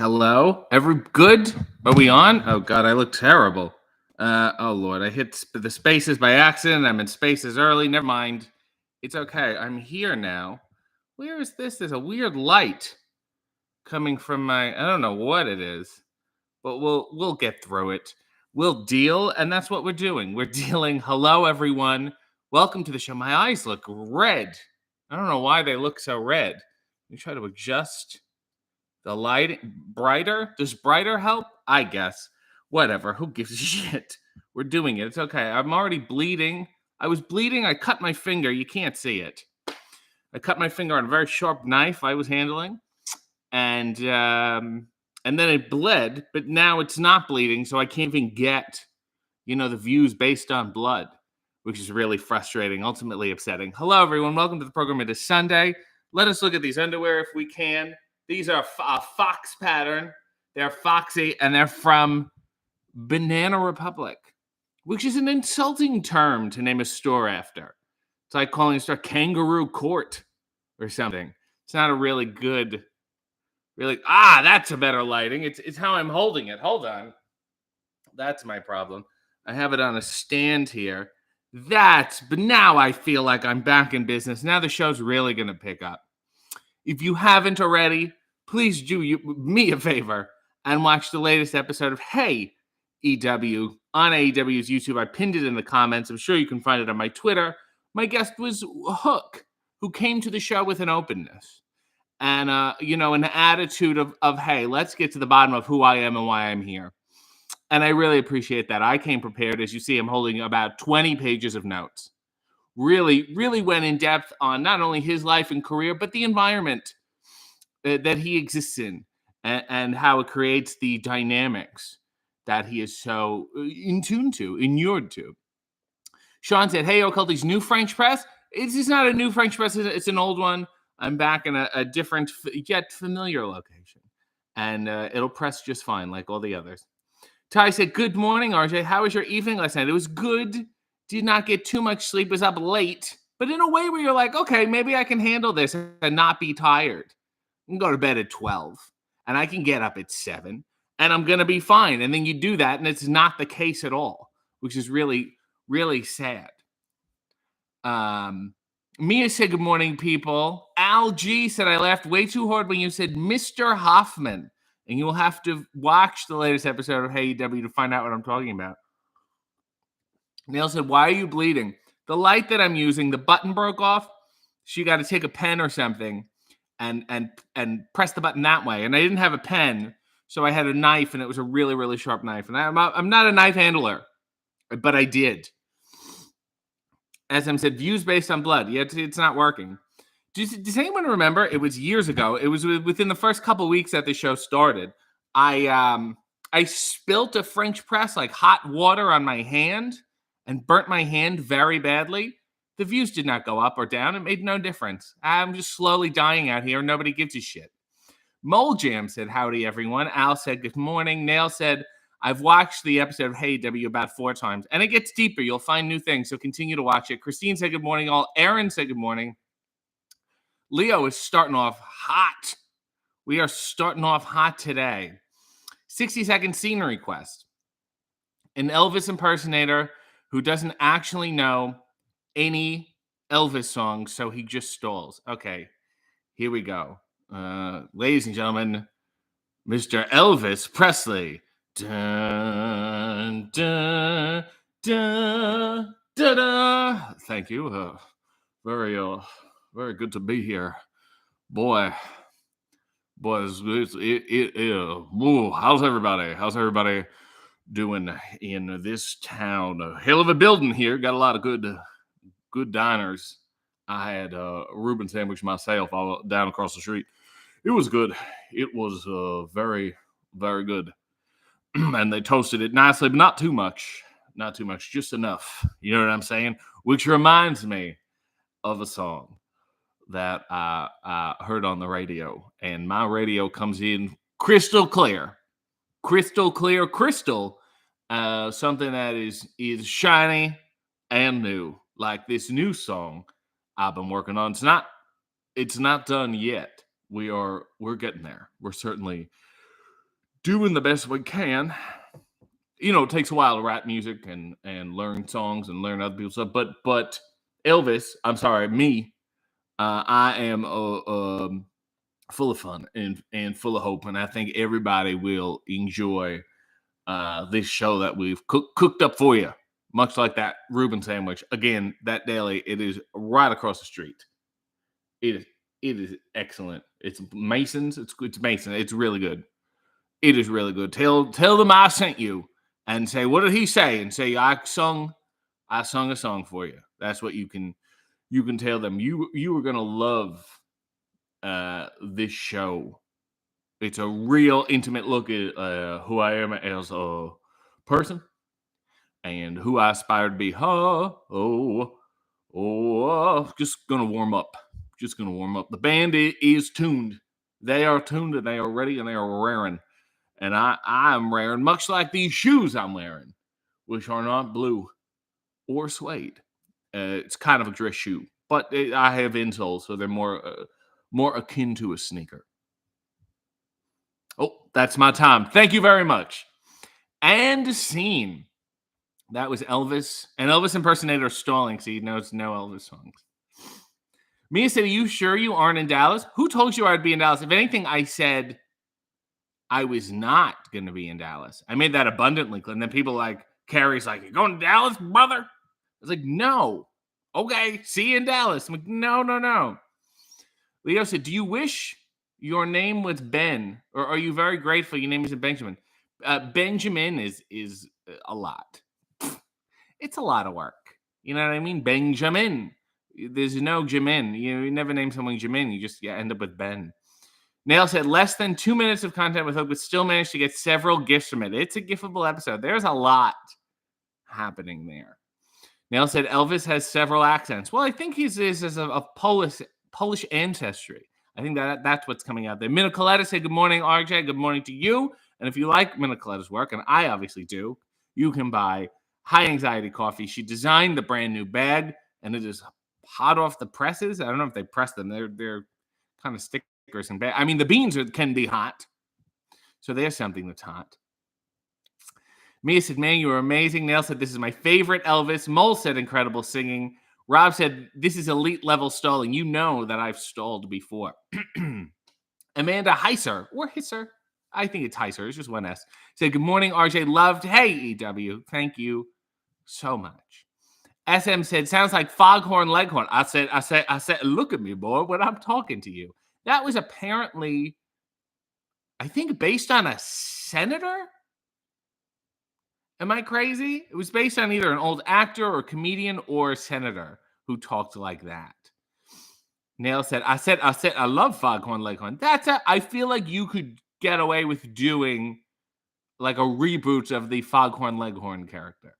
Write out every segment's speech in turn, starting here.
Hello? Good? Are we on? Oh God, I look terrible. Oh Lord, I hit the spaces by accident. I'm in spaces early. Never mind. It's okay. I'm here now. Where is this? There's a weird light coming from my. I don't know what it is, but we'll get through it. We'll deal, and that's what we're doing. We're dealing. Hello, everyone. Welcome to the show. My eyes look red. I don't know why they look so red. Let me try to adjust the light brighter. Does brighter help? I guess. Whatever. Who gives a shit? We're doing it. It's okay. I'm already bleeding. I was bleeding. I cut my finger. You can't see it. I cut my finger on a very sharp knife I was handling, and then it bled. But now it's not bleeding, so I can't even get the views based on blood, which is really frustrating, ultimately upsetting. Hello, everyone. Welcome to the program. It is Sunday. Let us look at these underwear if we can. These are a Fox pattern. They're Foxy, and they're from Banana Republic, which is an insulting term to name a store after. It's like calling a store Kangaroo Court or something. It's not a really good, that's a better lighting. It's how I'm holding it. Hold on. That's my problem. I have it on a stand here. But now I feel like I'm back in business. Now the show's really going to pick up. If you haven't already, please do me a favor and watch the latest episode of Hey EW on AEW's YouTube. I pinned it in the comments. I'm sure you can find it on my Twitter. My guest was Hook, who came to the show with an openness and an attitude of hey, let's get to the bottom of who I am and why I'm here. And I really appreciate that. I came prepared. As you see, I'm holding about 20 pages of notes. Really, really went in depth on not only his life and career, but the environment that he exists in and how it creates the dynamics that he is so inured to. Sean said, hey, Occulty's new French press. It's just not a new French press. It's an old one. I'm back in a different yet familiar location. And it'll press just fine like all the others. Ty said, good morning, RJ. How was your evening last night? It was good. Did not get too much sleep. Was up late. But in a way where you're like, okay, maybe I can handle this and not be tired. I can go to bed at 12. And I can get up at 7. And I'm going to be fine. And then you do that, and it's not the case at all, which is really, really sad. Mia said, good morning, people. Al G said, I laughed way too hard when you said Mr. Hoffman. And you will have to watch the latest episode of Hey EW to find out what I'm talking about. Neil said, why are you bleeding? The light that I'm using, the button broke off. So you got to take a pen or something and press the button that way. And I didn't have a pen, so I had a knife, and it was a really, really sharp knife. And I'm not a knife handler, but I did. As I said, views based on blood. Yeah, it's not working. Does anyone remember? It was years ago. It was within the first couple weeks that the show started. I spilt a French press, like hot water, on my hand and burnt my hand very badly. The views did not go up or down. It made no difference. I'm just slowly dying out here. Nobody gives a shit. Mole Jam said, howdy, everyone. Al said, good morning. Nail said, I've watched the episode of Hey W about 4 times, and it gets deeper. You'll find new things, so continue to watch it. Christine said, good morning, all. Aaron said, good morning. Leo is starting off hot. We are starting off hot today. 60-second scene request. An Elvis impersonator who doesn't actually know any Elvis songs, so he just stalls. Okay, here we go. Ladies and gentlemen, Mr. Elvis Presley. Dun, dun, dun, dun, dun. Thank you. Very good to be here. Boy, how's everybody? How's everybody doing in this town? A hell of a building here. Got a lot of good diners. I had a Reuben sandwich myself down across the street. It was good. It was very, very good. And they toasted it nicely, but not too much. Not too much, just enough. You know what I'm saying? Which reminds me of a song that I heard on the radio, and my radio comes in crystal clear, something that is shiny and new, like this new song I've been working on. It's not done yet. We're getting there. We're certainly doing the best we can. You know, it takes a while to write music and learn songs and learn other people's stuff. But Elvis, I'm sorry, me, I am full of fun and full of hope, and I think everybody will enjoy this show that we've cooked up for you. Much like that Reuben sandwich. Again, that deli, it is right across the street. It is excellent. It's Mason's. It's Mason. It's really good. It is really good. Tell them I sent you, and say, what did he say? And say I sung a song for you. That's what you can tell them. You are gonna love this show. It's a real intimate look at who I am as a person and who I aspire to be. Just gonna warm up. Just gonna warm up. The band is tuned. They are tuned and they are ready and they are raring. And I am raring, much like these shoes I'm wearing, which are not blue or suede. It's kind of a dress shoe, but I have insoles, so they're more akin to a sneaker. Oh, that's my time. Thank you very much. And scene. That was Elvis. And Elvis impersonator stalling, so he knows no Elvis songs. Mia said, are you sure you aren't in Dallas? Who told you I'd be in Dallas? If anything, I said I was not going to be in Dallas. I made that abundantly clear. And then people like, Carrie's like, you going to Dallas, brother? I was like, no. Okay, see you in Dallas. I'm like, no. Leo said, do you wish your name was Ben? Or are you very grateful your name is Benjamin? Benjamin is a lot. It's a lot of work. You know what I mean? Benjamin. There's no Jimin. You never name someone Jimin. You just end up with Ben. Nail said, less than 2 minutes of content with Hope, but still managed to get several gifts from it. It's a giftable episode. There's a lot happening there. Nail said, Elvis has several accents. Well, I think he's of Polish ancestry. I think that's what's coming out there. Minicoletta said, good morning, RJ. Good morning to you. And if you like Minicoletta's work, and I obviously do, you can buy High Anxiety Coffee. She designed the brand new bag, and it is hot off the presses. I don't know if they press them. They're kind of stickers and bad. I mean, the beans can be hot. So there's something that's hot. Mia said, man, you were amazing. Nail said, this is my favorite Elvis. Mole said, incredible singing. Rob said, this is elite level stalling. You know that I've stalled before. Amanda Heiser, or Hisser, I think it's Heiser, it's just one S, said, good morning, RJ. Loved. Hey, EW. Thank you so much. SM said, sounds like Foghorn Leghorn. I said, look at me, boy, when I'm talking to you. That was apparently, I think, based on a senator. Am I crazy? It was based on either an old actor or comedian or senator who talked like that. Nail said, I love Foghorn Leghorn. I feel like you could get away with doing like a reboot of the Foghorn Leghorn character.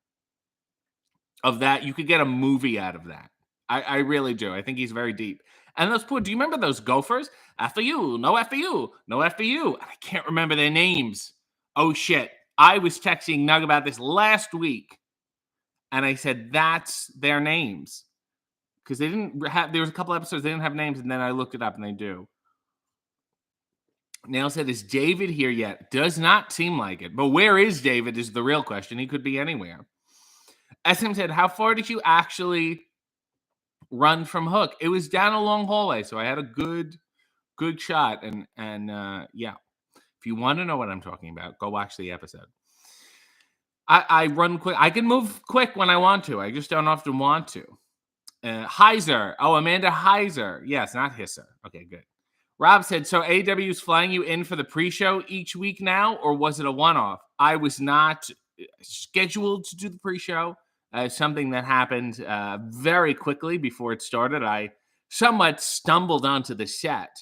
Of that, you could get a movie out of that. I really do. I think he's very deep. And those poor, do you remember those gophers? After you, no after you, no after you. I can't remember their names. Oh, shit. I was texting Nug about this last week, and I said, that's their names. Because they didn't have, there was a couple episodes they didn't have names, and then I looked it up, and they do. Nail said, is David here yet? Does not seem like it. But where is David is the real question. He could be anywhere. SM said, how far did you actually run from Hook? It was down a long hallway, so I had a good shot. And yeah, if you want to know what I'm talking about, go watch the episode. I run quick. I can move quick when I want to. I just don't often want to. Heiser. Oh, Amanda Heiser. Yes, not Hisser. Okay, good. Rob said, so AW is flying you in for the pre-show each week now, or was it a one-off? I was not scheduled to do the pre-show. Something that happened very quickly before it started. I somewhat stumbled onto the set,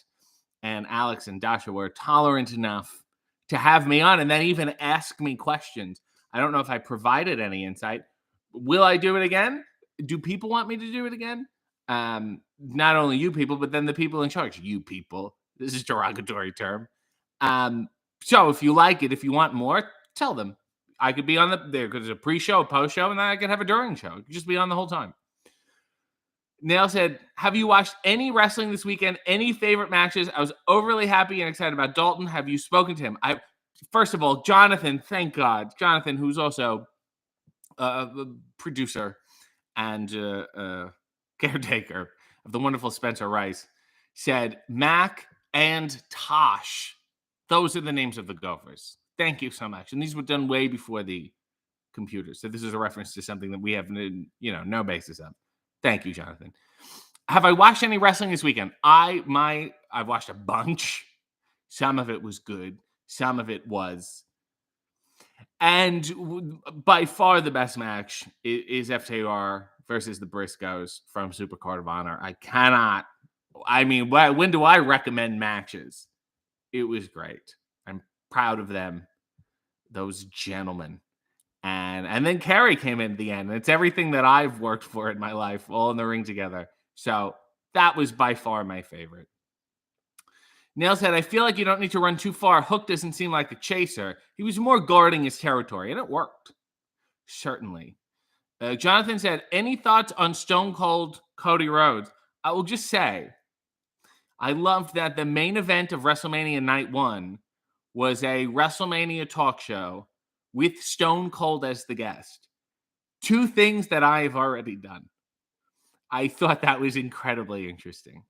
and Alex and Dasha were tolerant enough to have me on and then even ask me questions. I don't know if I provided any insight. Will I do it again? Do people want me to do it again? Not only you people, but then the people in charge. You people. This is a derogatory term. So if you like it, if you want more, tell them. I could be on there because there's a pre-show, a post-show, and then I could have a during show. You could just be on the whole time. Nail said, have you watched any wrestling this weekend? Any favorite matches? I was overly happy and excited about Dalton. Have you spoken to him? first of all, Jonathan, thank God. Jonathan, who's also a producer and caretaker of the wonderful Spencer Rice, said Mac and Tosh. Those are the names of the Gophers. Thank you so much. And these were done way before the computers. So this is a reference to something that we have no basis of. Thank you, Jonathan. Have I watched any wrestling this weekend? I've watched a bunch. Some of it was good. Some of it was. And by far the best match is FTR versus the Briscoes from Supercard of Honor. When do I recommend matches? It was great. I'm proud of them, those gentlemen. And then Kerry came in at the end. And it's everything that I've worked for in my life, all in the ring together. So that was by far my favorite. Nail said, I feel like you don't need to run too far. Hook doesn't seem like a chaser. He was more guarding his territory, and it worked. Certainly. Jonathan said, any thoughts on Stone Cold Cody Rhodes? I will just say, I loved that the main event of WrestleMania Night 1 was a WrestleMania talk show with Stone Cold as the guest. Two things that I have already done. I thought that was incredibly interesting.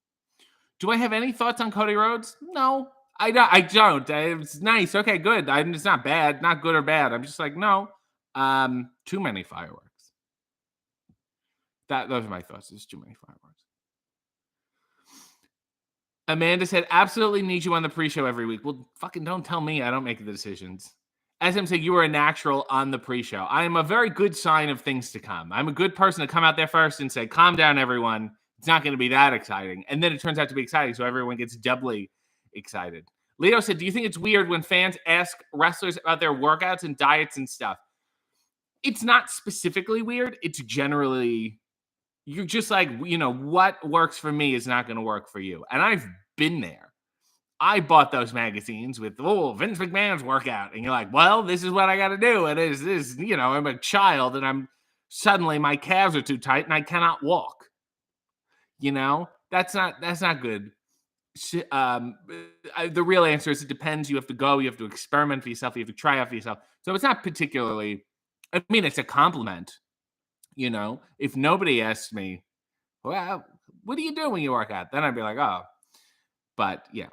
Do I have any thoughts on Cody Rhodes? No, I don't. It's nice. Okay, good. It's not bad, not good or bad. I'm just like, no, too many fireworks. Those are my thoughts. There's too many fireworks. Amanda said, absolutely need you on the pre-show every week. Well, fucking don't tell me. I don't make the decisions. SM said, you were a natural on the pre-show. I am a very good sign of things to come. I'm a good person to come out there first and say, calm down, everyone. It's not going to be that exciting. And then it turns out to be exciting, so everyone gets doubly excited. Leo said, do you think it's weird when fans ask wrestlers about their workouts and diets and stuff? It's not specifically weird. It's generally, you're just like, what works for me is not going to work for you. And I've been there. I bought those magazines with, Vince McMahon's workout. And you're like, well, this is what I got to do. And it is, I'm a child and suddenly my calves are too tight and I cannot walk. That's not good. The real answer is it depends. You have to go. You have to experiment for yourself. You have to try out for yourself. So it's not particularly, it's a compliment. If nobody asks me, well, what do you do when you work out? Then I'd be like, oh. But yeah.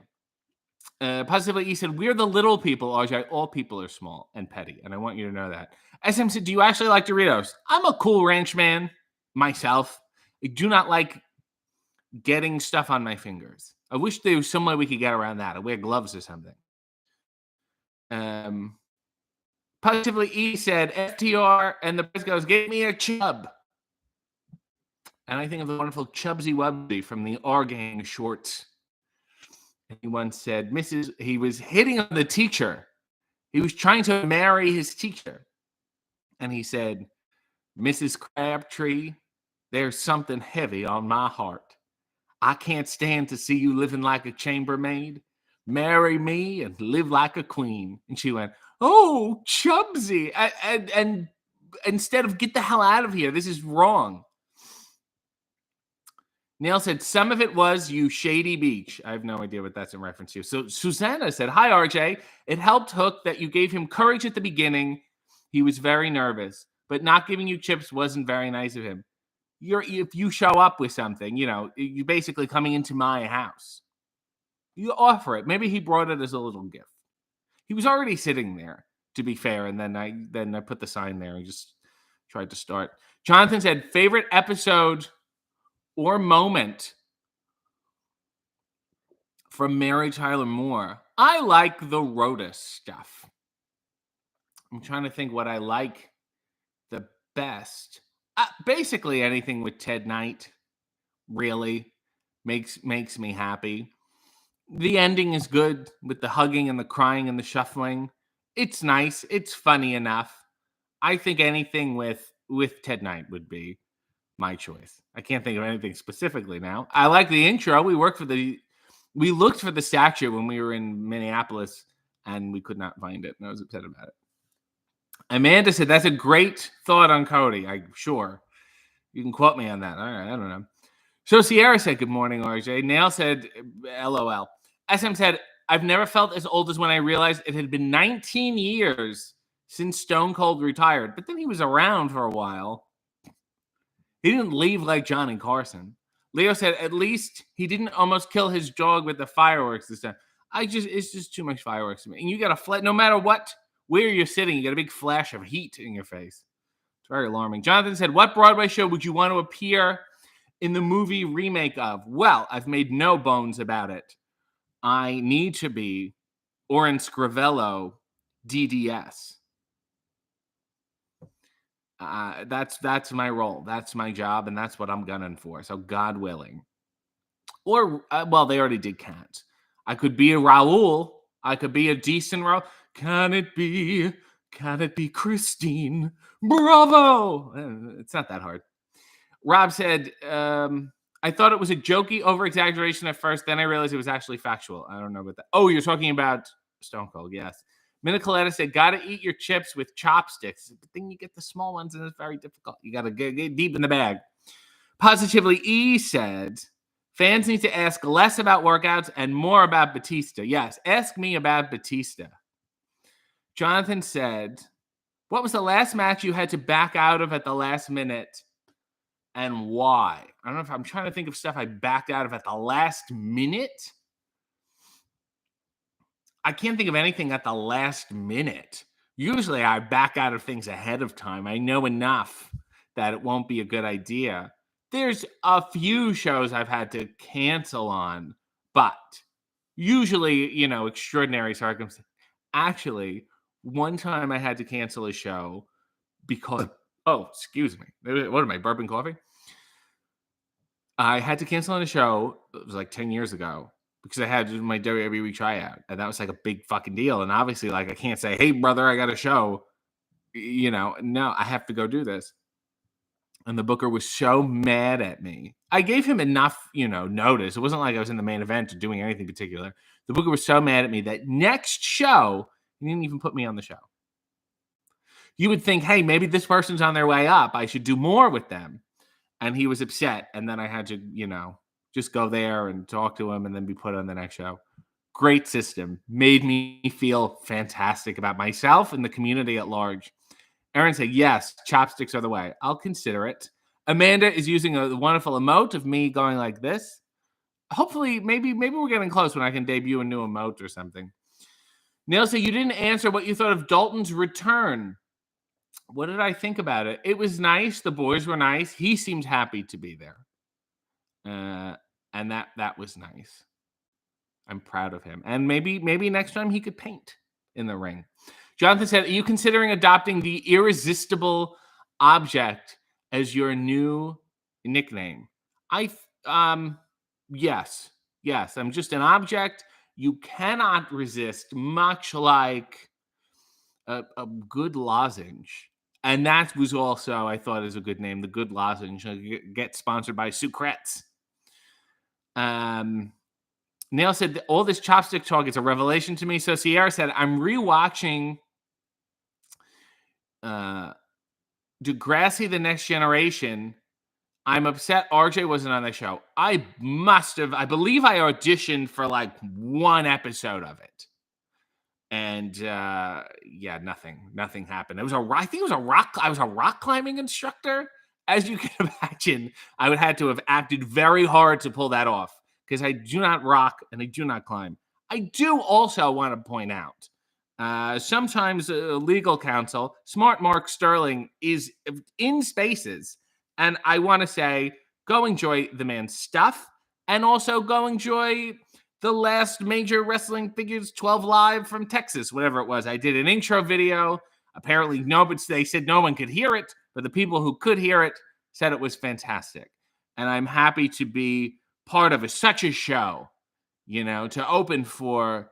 Positively, he said, we're the little people, RJ. All people are small and petty. And I want you to know that. SM said, do you actually like Doritos? I'm a Cool Ranch man myself. I do not like getting stuff on my fingers. I wish there was some way we could get around that. I wear gloves or something. Positively, E said, FTR and the Briscoes gave me a chub. And I think of the wonderful Chubsy Wubsy from the R Gang shorts. And he once said, he was hitting on the teacher. He was trying to marry his teacher. And he said, Mrs. Crabtree, there's something heavy on my heart. I can't stand to see you living like a chambermaid. Marry me and live like a queen. And she went, oh, Chubsy. And instead of get the hell out of here, this is wrong. Neil said, some of it was you shady beach. I have no idea what that's in reference to. So Susanna said, hi, RJ. It helped Hook that you gave him courage at the beginning. He was very nervous, but not giving you chips wasn't very nice of him. If you show up with something, you're basically coming into my house. You offer it. Maybe he brought it as a little gift. He was already sitting there, to be fair, and then I put the sign there and just tried to start. Jonathan said, favorite episode or moment from Mary Tyler Moore. I like the Rhoda stuff. I'm trying to think what I like the best. Basically anything with Ted Knight really makes me happy. The ending is good with the hugging and the crying and the shuffling. It's nice. It's funny enough. I think anything with Ted Knight would be my choice. I can't think of anything specifically now. I like the intro. We looked for the statue when we were in Minneapolis and we could not find it. And I was upset about it. Amanda said, that's a great thought on Cody. Sure. You can quote me on that. All right. I don't know. So Sierra said, good morning, RJ. Nail said, LOL. SM said, I've never felt as old as when I realized it had been 19 years since Stone Cold retired. But then he was around for a while. He didn't leave like Johnny Carson. Leo said, at least he didn't almost kill his dog with the fireworks this time. It's just too much fireworks to me. And you got a no matter where you're sitting, you got a big flash of heat in your face. It's very alarming. Jonathan said, what Broadway show would you want to appear in the movie remake of? Well, I've made no bones about it. I need to be Orin Scrivello, DDS. That's my role. That's my job, and that's what I'm gunning for. So God willing. Or, well, they already did Cats. I could be a Raoul. I could be a decent Raoul. Can it be Christine? Bravo! It's not that hard. Rob said, I thought it was a jokey over-exaggeration at first. Then I realized it was actually factual. I don't know about that. Oh, you're talking about Stone Cold, yes. Minicoletta said, gotta eat your chips with chopsticks. But then you get the small ones, and it's very difficult. You gotta get deep in the bag. Positively E said, fans need to ask less about workouts and more about Batista. Yes, ask me about Batista. Jonathan said, what was the last match you had to back out of at the last minute and why? I don't know if I'm trying to think of stuff I backed out of at the last minute. I can't think of anything at the last minute. Usually I back out of things ahead of time. I know enough that it won't be a good idea. There's a few shows I've had to cancel on, but usually, extraordinary circumstances. Actually, one time I had to cancel a show because, excuse me. What am I, burping coffee? I had to cancel on a show. It was like 10 years ago because I had my WWE tryout, and that was like a big fucking deal. And obviously, like, I can't say, hey, brother, I got a show. No, I have to go do this. And the booker was so mad at me. I gave him enough, notice. It wasn't like I was in the main event or doing anything particular. The booker was so mad at me that next show, he didn't even put me on the show. You would think, hey, maybe this person's on their way up. I should do more with them. And he was upset. And then I had to, just go there and talk to him and then be put on the next show. Great system. Made me feel fantastic about myself and the community at large. Aaron said, yes, chopsticks are the way. I'll consider it. Amanda is using a wonderful emote of me going like this. Hopefully, maybe we're getting close when I can debut a new emote or something. Neil said, you didn't answer what you thought of Dalton's return. What did I think about it? It was nice. The boys were nice. He seemed happy to be there. And that was nice. I'm proud of him. And maybe next time he could paint in the ring. Jonathan said, are you considering adopting the irresistible object as your new nickname? Yes. I'm just an object you cannot resist, much like a good lozenge. And that was also, I thought, is a good name, the Good Lozenge. Get sponsored by Sucrets. Neil said, all this chopstick talk is a revelation to me. So Sierra said, I'm rewatching Degrassi The Next Generation. I'm upset RJ wasn't on the show. I believe I auditioned for like one episode of it. And nothing happened. I was a rock climbing instructor. As you can imagine, I would have to have acted very hard to pull that off because I do not rock and I do not climb. I do also want to point out, sometimes legal counsel, Smart Mark Sterling, is in spaces. And I want to say, go enjoy the man's stuff and also go enjoy the last major wrestling figures 12 live from Texas, whatever it was. I did an intro video. Apparently, they said no one could hear it, but the people who could hear it said it was fantastic. And I'm happy to be part of such a show, to open for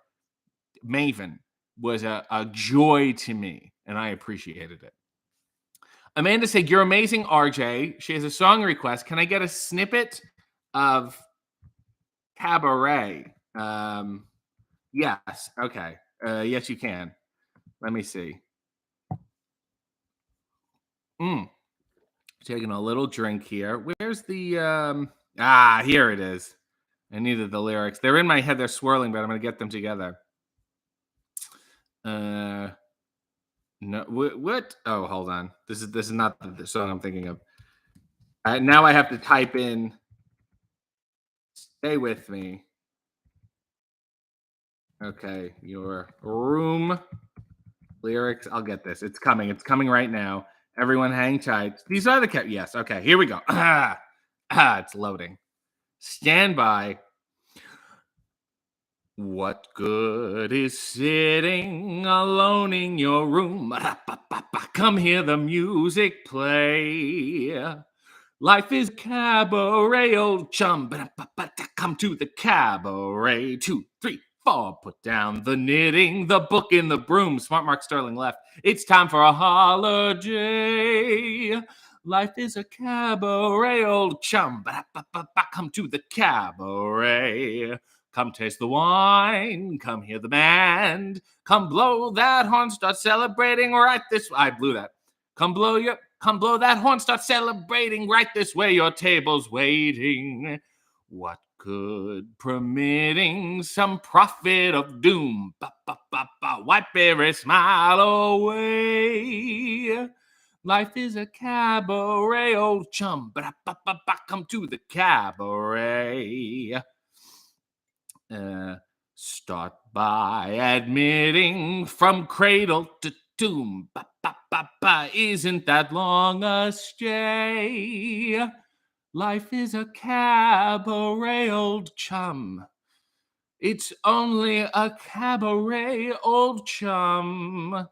Maven was a joy to me, and I appreciated it. Amanda said, you're amazing, RJ. She has a song request. Can I get a snippet of Cabaret? Yes. Okay. Yes, you can. Let me see. Taking a little drink here. Where's the... here it is. I needed the lyrics. They're in my head. They're swirling, but I'm going to get them together. No, what? Oh, hold on. This is not the song I'm thinking of. Now I have to type in. Stay with me. Okay, your room lyrics. I'll get this. It's coming. It's coming right now. Everyone, hang tight. These are the yes. Okay, here we go. It's loading. Stand by. What good is sitting alone in your room? Come hear the music play. Life is cabaret, old chum. Come to the cabaret. 2, 3, 4. Put down the knitting, the book in the broom. Smart Mark Sterling left. It's time for a holiday. Life is a cabaret, old chum. Come to the cabaret. Come taste the wine. Come hear the band. Come blow that horn. Start celebrating right this way. I blew that. Come blow that horn. Start celebrating right this way. Your table's waiting. What good permitting some prophet of doom? Wipe every smile away. Life is a cabaret, old chum. Come to the cabaret. Start by admitting from cradle to tomb. Isn't that long a stay? Life is a cabaret, old chum. It's only a cabaret, old chum.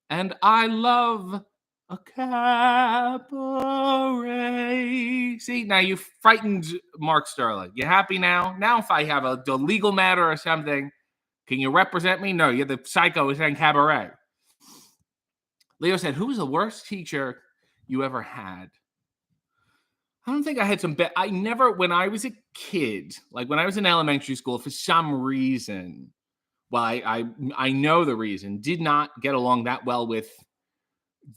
And I love a cabaret. See, now you frightened Mark Sterling. You happy now? Now if I have a legal matter or something, can you represent me? No, you're the psycho who's saying cabaret. Leo said, who was the worst teacher you ever had? I don't think I had some I never, when I was a kid, like when I was in elementary school, for some reason, well, I know the reason, did not get along that well with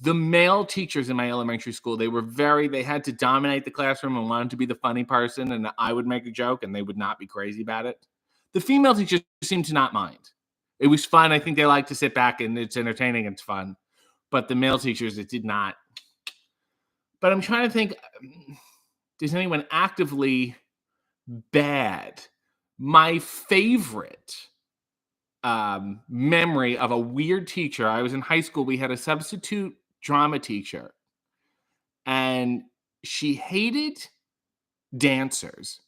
the male teachers in my elementary school. They had to dominate the classroom and wanted to be the funny person, and I would make a joke and they would not be crazy about it. The female teachers seemed to not mind. It was fun. I think they like to sit back and it's entertaining and it's fun. But the male teachers, it did not. But I'm trying to think, does anyone actively bad? My favorite memory of a weird teacher, I was in high school. We had a substitute drama teacher, and she hated dancers.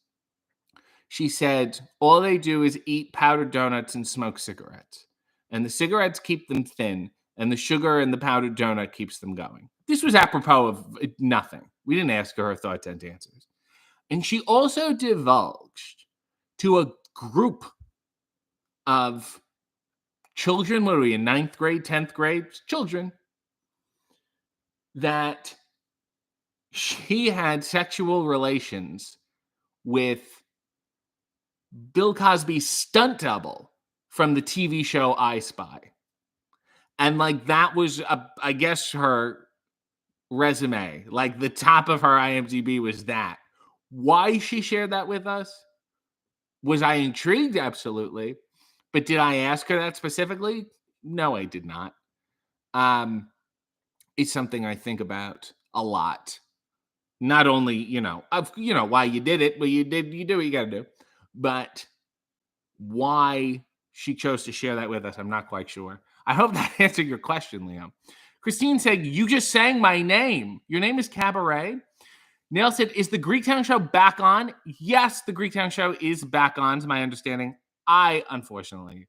She said all they do is eat powdered donuts and smoke cigarettes, and the cigarettes keep them thin, and the sugar in the powdered donut keeps them going. This was apropos of nothing. We didn't ask her thoughts on dancers. And she also divulged to a group of children, what are we in 9th grade, 10th grade? Children, that she had sexual relations with Bill Cosby's stunt double from the TV show I Spy. And like that was, I guess, her resume. Like the top of her IMDb was that. Why she shared that with us? Was I intrigued? Absolutely. But did I ask her that specifically? No, I did not. It's something I think about a lot. Not only, why you did it, but you do what you got to do. But why she chose to share that with us, I'm not quite sure. I hope that answered your question, Liam. Christine said, you just sang my name. Your name is Cabaret? Nail said, is the Greektown show back on? Yes, the Greektown show is back on, to my understanding. I, unfortunately,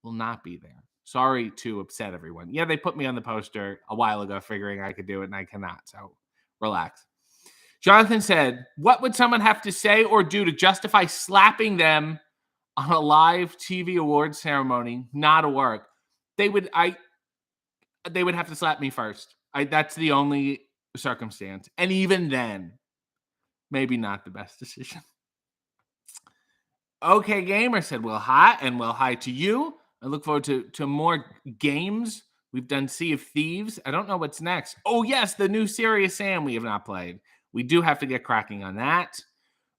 will not be there. Sorry to upset everyone. Yeah, they put me on the poster a while ago figuring I could do it, and I cannot, so relax. Jonathan said, what would someone have to say or do to justify slapping them on a live TV awards ceremony? Not a work. They would have to slap me first. That's the only circumstance. And even then, maybe not the best decision. Okay, Gamer said, well, hi, and well, hi to you. I look forward to more games. We've done Sea of Thieves. I don't know what's next. Oh, yes, the new Serious Sam we have not played. We do have to get cracking on that.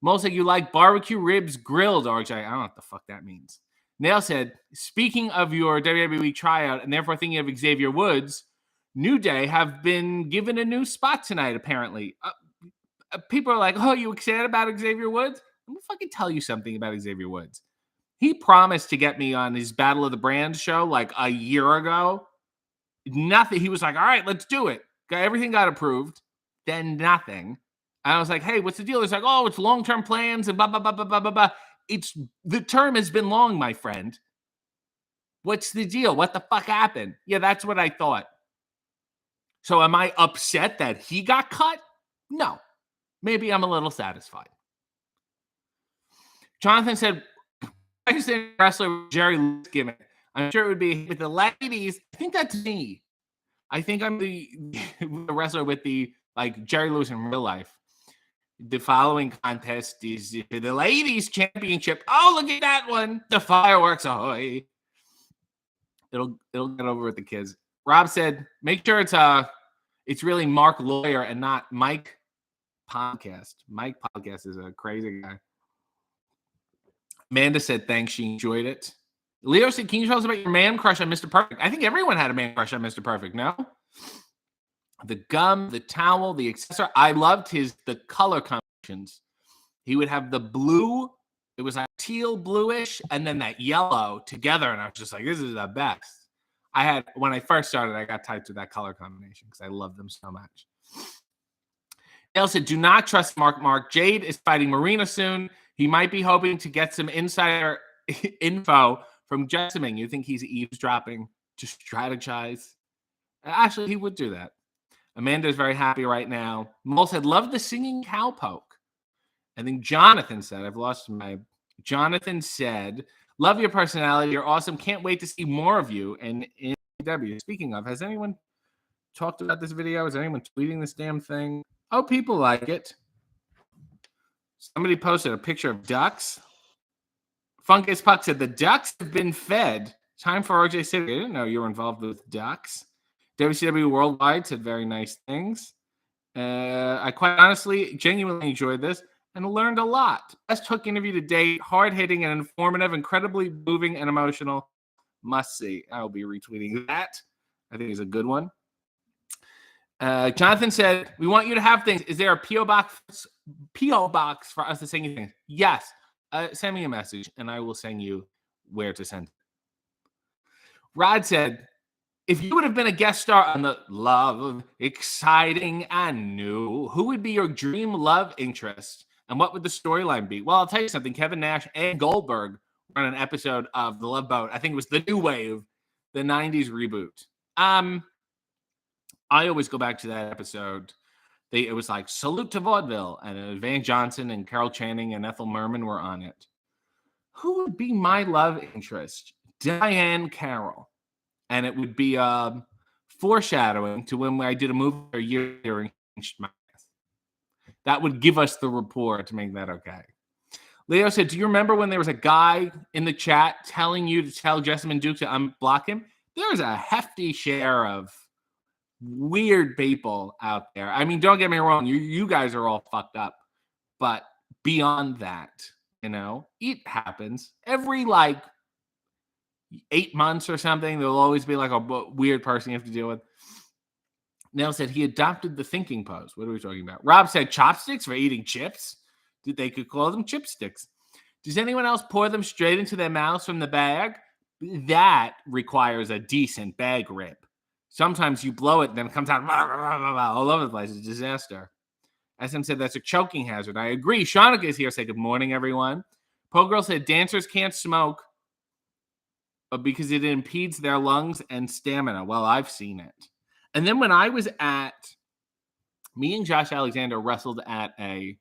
Mo said, you like barbecue ribs grilled, RJ. I don't know what the fuck that means. Nail said, speaking of your WWE tryout and therefore thinking of Xavier Woods, New Day have been given a new spot tonight, apparently. People are like, oh, you excited about Xavier Woods? Let me fucking tell you something about Xavier Woods. He promised to get me on his Battle of the Brands show like a year ago. Nothing. He was like, all right, let's do it. Everything got approved. Then nothing. And I was like, hey, what's the deal? It's like, oh, it's long-term plans and blah, blah, blah, blah, blah, blah, blah. The term has been long, my friend. What's the deal? What the fuck happened? Yeah, that's what I thought. So am I upset that he got cut? No. Maybe I'm a little satisfied. Jonathan said, I just think wrestler Jerry Lewis gimmick. I'm sure it would be with the ladies. I think that's me. I think I'm the wrestler with the like Jerry Lewis in real life. The following contest is the ladies championship. Oh, look at that one. The fireworks. Ahoy. It'll get over with the kids. Rob said, make sure it's really Mark Lawyer and not Mike Podcast. Mike Podcast is a crazy guy. Amanda said, thanks. She enjoyed it. Leo said, can you tell us about your man crush on Mr. Perfect? I think everyone had a man crush on Mr. Perfect, no? The gum, the towel, the accessory. I loved the color combinations. He would have the blue. It was like teal bluish and then that yellow together. And I was just like, this is the best. When I first started, I got tied to that color combination because I love them so much. Dale said, do not trust Mark. Jade is fighting Marina soon. He might be hoping to get some insider info from Jessamine. You think he's eavesdropping to strategize? Actually, he would do that. Amanda's very happy right now. Mole said, love the singing cowpoke. I think Jonathan said, Jonathan said, love your personality. You're awesome. Can't wait to see more of you in AEW. Speaking of, has anyone talked about this video? Is anyone tweeting this damn thing? Oh, people like it. Somebody posted a picture of ducks. Funkus Puck said, the ducks have been fed. Time for RJ City. I didn't know you were involved with ducks. WCW Worldwide said very nice things. I quite honestly, genuinely enjoyed this and learned a lot. Best hook interview to date. Hard-hitting and informative. Incredibly moving and emotional. Must see. I will be retweeting that. I think it's a good one. Jonathan said, we want you to have things. Is there a P.O. box for us to send you things? Yes. Send me a message, and I will send you where to send it. Rod said, if you would have been a guest star on the Love, Exciting, and New, who would be your dream love interest, and what would the storyline be? Well, I'll tell you something. Kevin Nash and Goldberg were on an episode of The Love Boat. I think it was the New Wave, the 90s reboot. I always go back to that episode. It was like Salute to Vaudeville, and Van Johnson and Carol Channing and Ethel Merman were on it. Who would be my love interest? Diane Carroll. And it would be foreshadowing to when I did a movie a year during that would give us the rapport to make that okay. Leo said, do you remember when there was a guy in the chat telling you to tell Jessamine Duke to unblock him? There's a hefty share of weird people out there. I mean, don't get me wrong. You guys are all fucked up. But beyond that, it happens. Every 8 months or something, there'll always be like a weird person you have to deal with. Nell said he adopted the thinking pose. What are we talking about? Rob said chopsticks for eating chips. They could call them chipsticks. Does anyone else pour them straight into their mouths from the bag? That requires a decent bag rip. Sometimes you blow it, and then it comes out all over the place. It's a disaster. SM said that's a choking hazard. I agree. Shanika is here. Say good morning, everyone. Po Girl said dancers can't smoke because it impedes their lungs and stamina. Well, I've seen it. And then when I was me and Josh Alexander wrestled at a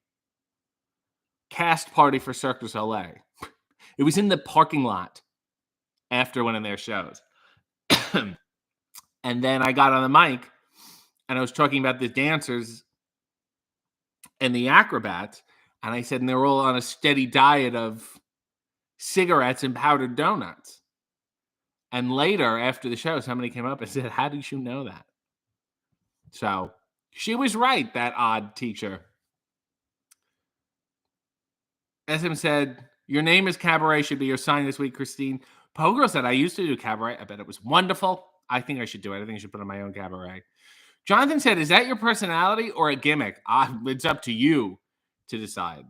cast party for Cirque du Soleil. It was in the parking lot after one of their shows. And then I got on the mic and I was talking about the dancers and the acrobats. And I said, and they're all on a steady diet of cigarettes and powdered donuts. And later, after the show, somebody came up and said, how did you know that? So she was right, that odd teacher. SM said, your name is Cabaret should be your sign this week, Christine. Pogirl said, I used to do Cabaret. I bet it was wonderful. I think I should do it. I think I should put on my own Cabaret. Jonathan said, is that your personality or a gimmick? It's up to you to decide.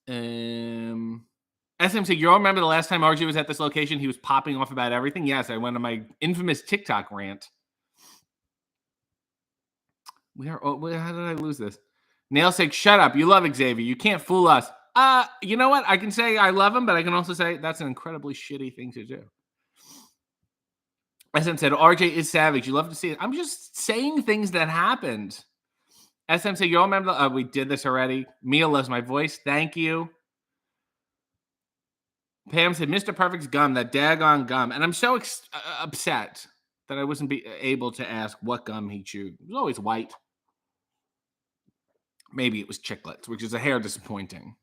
SM said, you all remember the last time RJ was at this location? He was popping off about everything. Yes, I went on my infamous TikTok rant. How did I lose this? Nail said, shut up. You love Xavier. You can't fool us. You know what? I can say I love him, but I can also say that's an incredibly shitty thing to do. SM said, RJ is savage. You love to see it. I'm just saying things that happened. SM said, you all remember? We did this already. Mia loves my voice. Thank you. Pam said, Mr. Perfect's gum, that daggone gum. And I'm so upset that I wasn't able to ask what gum he chewed. It was always white. Maybe it was Chiclets, which is a hair disappointing.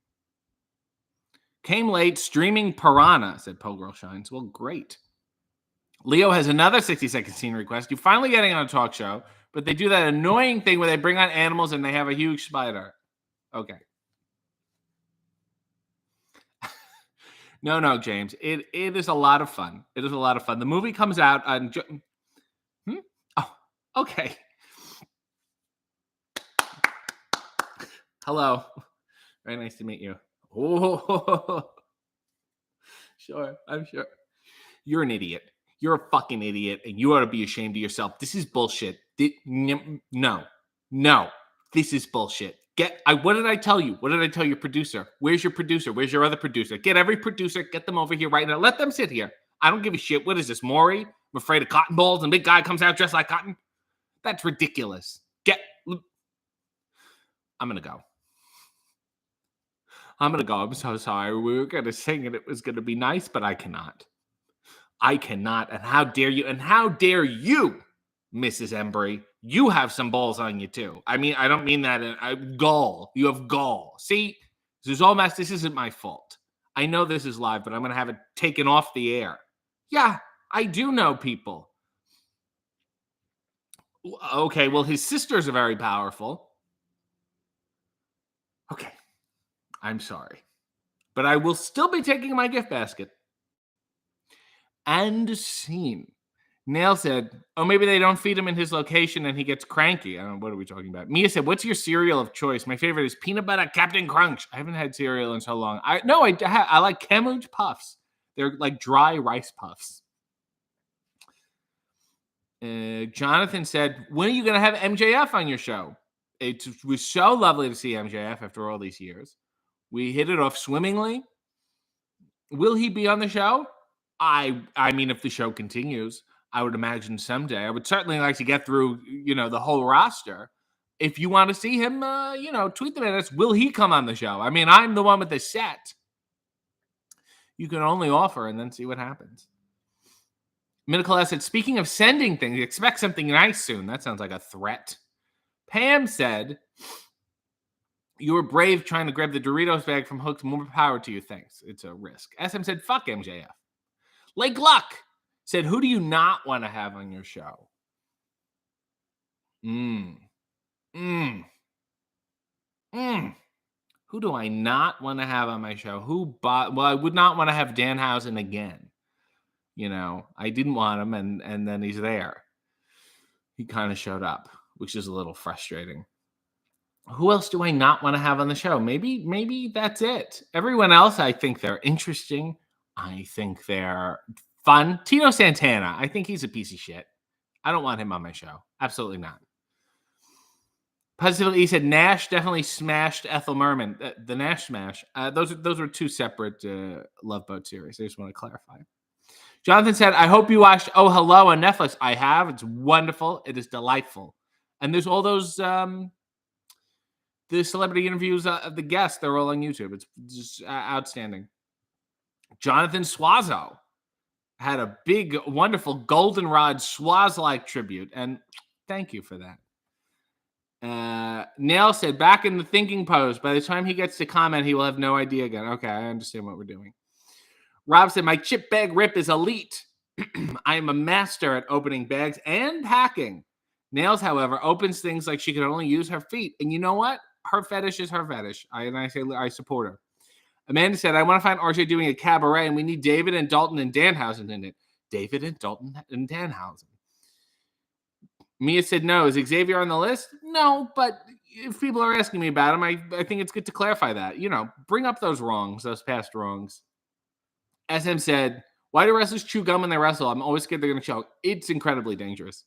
Came late, streaming Piranha, said Pogirl Shines. Well, great. Leo has another 60-second scene request. You're finally getting on a talk show, but they do that annoying thing where they bring on animals and they have a huge spider. Okay. No, James. It is a lot of fun. It is a lot of fun. The movie comes out on... Oh, okay. Hello. Very nice to meet you. Oh, sure. I'm sure. You're an idiot. You're a fucking idiot, and you ought to be ashamed of yourself. This is bullshit. No. This is bullshit. What did I tell you? What did I tell your producer? Where's your producer? Where's your other producer? Get every producer, get them over here right now. Let them sit here. I don't give a shit. What is this, Maury? I'm afraid of cotton balls, and big guy comes out dressed like cotton? That's ridiculous. I'm going to go. I'm so sorry. We were going to sing and it was going to be nice, but I cannot. And how dare you? And how dare you, Mrs. Embry? You have some balls on you, too. I mean, I don't mean that. Gall. You have gall. See, this is all mess. This isn't my fault. I know this is live, but I'm going to have it taken off the air. Yeah, I do know people. Okay, well, his sisters are very powerful. Okay, I'm sorry. But I will still be taking my gift basket. And scene. Nail said, oh, maybe they don't feed him in his location and he gets cranky. I don't know, what are we talking about? Mia said, what's your cereal of choice? My favorite is peanut butter Captain Crunch. I haven't had cereal in so long. I like Camuch Puffs. They're like dry rice puffs. Jonathan said, when are you going to have MJF on your show? It was so lovely to see MJF after all these years. We hit it off swimmingly. Will he be on the show? I mean, if the show continues, I would imagine someday. I would certainly like to get through, the whole roster. If you want to see him, tweet them at us. Will he come on the show? I mean, I'm the one with the set. You can only offer and then see what happens. Nicola said, speaking of sending things, expect something nice soon. That sounds like a threat. Pam said, you were brave trying to grab the Doritos bag from Hooks. More power to you. Thanks. It's a risk. SM said, fuck MJF. Lake Luck said, who do you not want to have on your show? Who do I not want to have on my show? I would not want to have Danhausen again. I didn't want him, and then he's there. He kind of showed up, which is a little frustrating. Who else do I not want to have on the show? Maybe that's it. Everyone else, I think they're interesting. I think they're fun. Tito Santana, I think he's a piece of shit. I don't want him on my show. Absolutely not. Positively, he said Nash definitely smashed Ethel Merman. The Nash smash. Those were two separate Love Boat series. I just want to clarify. Jonathan said, I hope you watched Oh Hello on Netflix. I have. It's wonderful. It is delightful. And there's all those the celebrity interviews of the guests. They're all on YouTube. It's just outstanding. Jonathan Swazo had a big, wonderful goldenrod Swaz-like tribute. And thank you for that. Nail said, back in the thinking pose. By the time he gets to comment, he will have no idea again. Okay, I understand what we're doing. Rob said, my chip bag rip is elite. I am a master at opening bags and packing. Nails, however, opens things like she can only use her feet. And you know what? her fetish is her fetish. I say I support her. Amanda said, I want to find RJ doing a cabaret, and we need David and Dalton and Danhausen in it. David and Dalton and Danhausen. Mia said, no. Is Xavier on the list? No, but if people are asking me about him, I think it's good to clarify that. Bring up those wrongs, those past wrongs. SM said, why do wrestlers chew gum when they wrestle? I'm always scared they're going to choke. It's incredibly dangerous.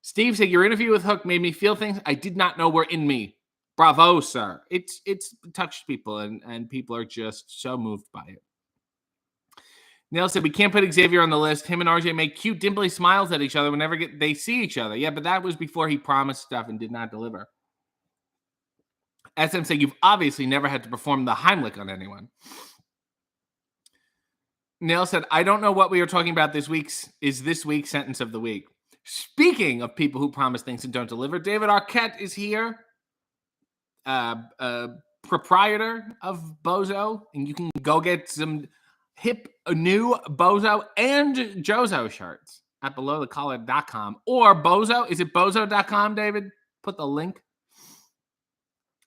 Steve said, your interview with Hook made me feel things I did not know were in me. Bravo, sir. It's touched people, and people are just so moved by it. Neil said, we can't put Xavier on the list. Him and RJ make cute, dimply smiles at each other whenever they see each other. Yeah, but that was before he promised stuff and did not deliver. SM said, you've obviously never had to perform the Heimlich on anyone. Neil said, I don't know what we are talking about this week's sentence of the week. Speaking of people who promise things and don't deliver, David Arquette is here. Proprietor of Bozo, and you can go get some hip new Bozo and Jozo shirts at belowthecollar.com or Bozo. Is it bozo.com, David? Put the link.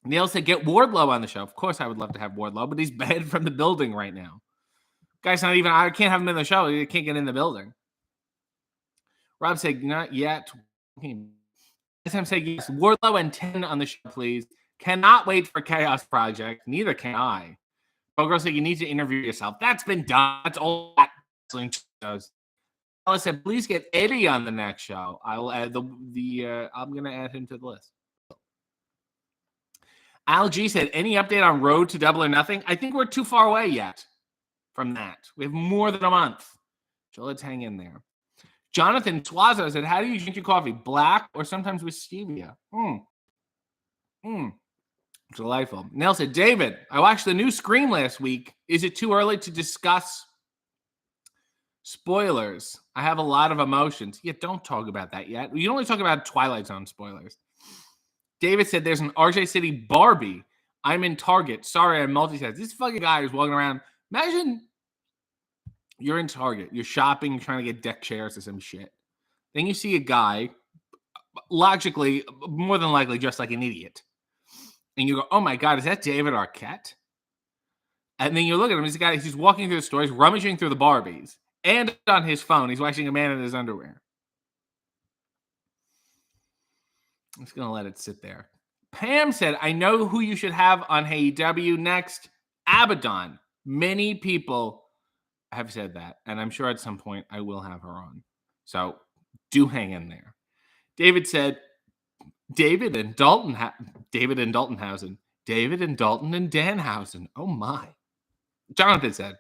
Neil said, get Wardlow on the show. Of course, I would love to have Wardlow, but he's banned from the building right now. Guy's not even, I can't have him in the show. He can't get in the building. Rob said, not yet. SM said, yes, Wardlow and 10 on the show, please. Cannot wait for Chaos Project. Neither can I. Bogro said, you need to interview yourself. That's been done. That's all that wrestling shows. Alice said, please get Eddie on the next show. I'll add I'm going to add him to the list. Al G said, any update on Road to Double or Nothing? I think we're too far away yet from that. We have more than a month. So let's hang in there. Jonathan Swazo said, how do you drink your coffee? Black or sometimes with stevia? Delightful. Nell said, David, I watched the new Scream last week. Is it too early to discuss spoilers? I have a lot of emotions. Yeah, don't talk about that yet. You only talk about Twilight Zone spoilers. David said, there's an RJ City Barbie. I'm in Target. Sorry, I'm multitasking. This fucking guy is walking around. Imagine you're in Target. You're shopping. You're trying to get deck chairs or some shit. Then you see a guy, logically, more than likely, just like an idiot. And you go, oh my God, is that David Arquette? And then you look at him, he's a guy, he's walking through the store, he's rummaging through the Barbies. And on his phone, he's watching a man in his underwear. I'm just going to let it sit there. Pam said, I know who you should have on AEW next. Abaddon. Many people have said that. And I'm sure at some point I will have her on. So do hang in there. David said, David and Dalton Danhausen. Oh my. Jonathan said,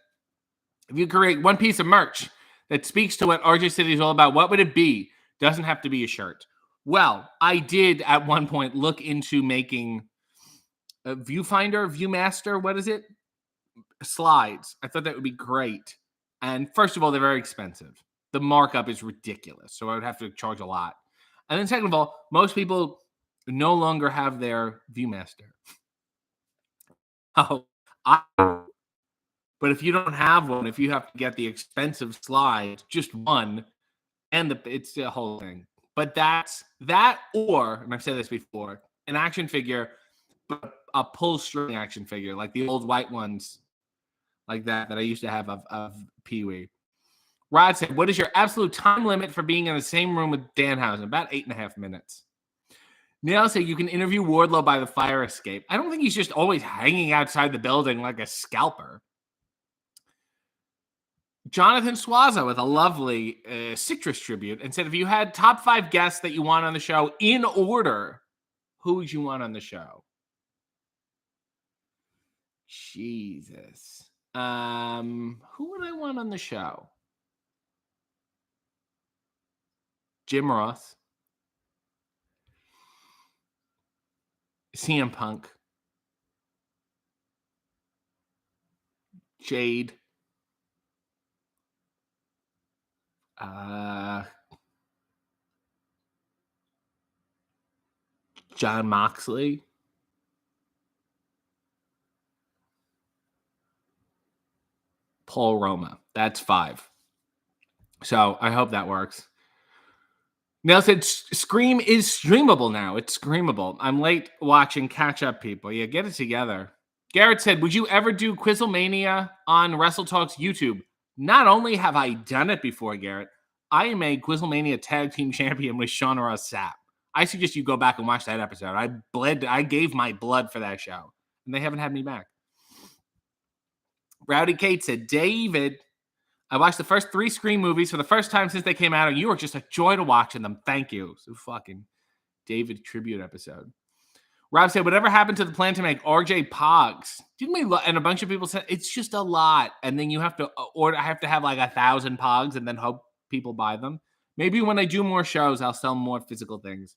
if you create one piece of merch that speaks to what RJ City is all about, what would it be? Doesn't have to be a shirt. Well, I did at one point look into making a Viewmaster, what is it? Slides. I thought that would be great. And first of all, they're very expensive. The markup is ridiculous. So I would have to charge a lot. And then second of all, most people no longer have their Viewmaster. But if you don't have one, if you have to get the expensive slide, just one, and it's the whole thing. But that's that, or, and I've said this before, an action figure, but a pull string action figure, like the old white ones, like that I used to have of Pee-wee. Rod said, what is your absolute time limit for being in the same room with Danhausen? About 8.5 minutes. Neil said, you can interview Wardlow by the fire escape. I don't think he's just always hanging outside the building like a scalper. Jonathan Swaza with a lovely citrus tribute and said, if you had top 5 guests that you want on the show in order, who would you want on the show? Jesus. Who would I want on the show? Jim Ross. CM Punk. Jade. John Moxley. Paul Roma. That's 5. So I hope that works. Nell said Scream is streamable now. It's screamable. I'm late watching Catch Up People. Yeah, get it together. Garrett said, would you ever do Quizlemania on Wrestle Talk's YouTube? Not only have I done it before, Garrett, I am a Quizlemania tag team champion with Sean Ross Sapp. I suggest you go back and watch that episode. I gave my blood for that show, and they haven't had me back. Rowdy Kate said, David, I watched the first 3 Scream movies for the first time since they came out, and you were just a joy to watch in them. Thank you. So fucking David tribute episode. Rob said, whatever happened to the plan to make RJ Pogs? Didn't we? And a bunch of people said, it's just a lot. And then you have to order, I have to have like 1,000 Pogs and then hope people buy them. Maybe when I do more shows, I'll sell more physical things.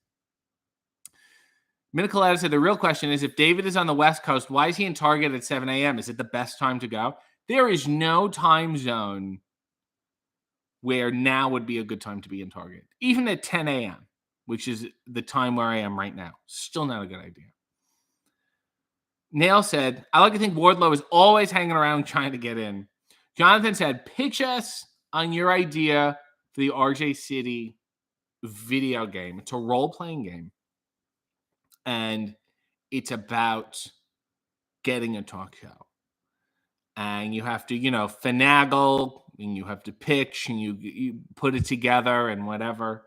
Minicoletta said, the real question is, if David is on the West Coast, why is he in Target at 7 a.m.? Is it the best time to go? There is no time zone where now would be a good time to be in Target. Even at 10 a.m., which is the time where I am right now. Still not a good idea. Nail said, I like to think Wardlow is always hanging around trying to get in. Jonathan said, pitch us on your idea for the RJ City video game. It's a role-playing game. And it's about getting a talk show. And you have to, finagle, and you have to pitch, and you put it together and whatever.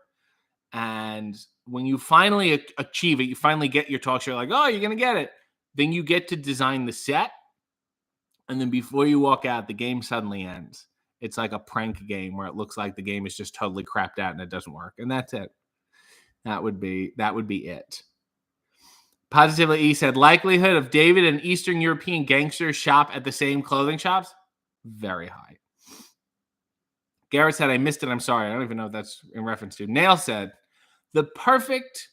And when you finally achieve it, you finally get your talk show, like, oh, you're going to get it. Then you get to design the set. And then before you walk out, the game suddenly ends. It's like a prank game where it looks like the game is just totally crapped out and it doesn't work. And that's it. That would be it. Positively E said, likelihood of David and Eastern European gangsters shop at the same clothing shops? Very high. Garrett said, I missed it. I'm sorry. I don't even know what that's in reference to. Nail said, the perfect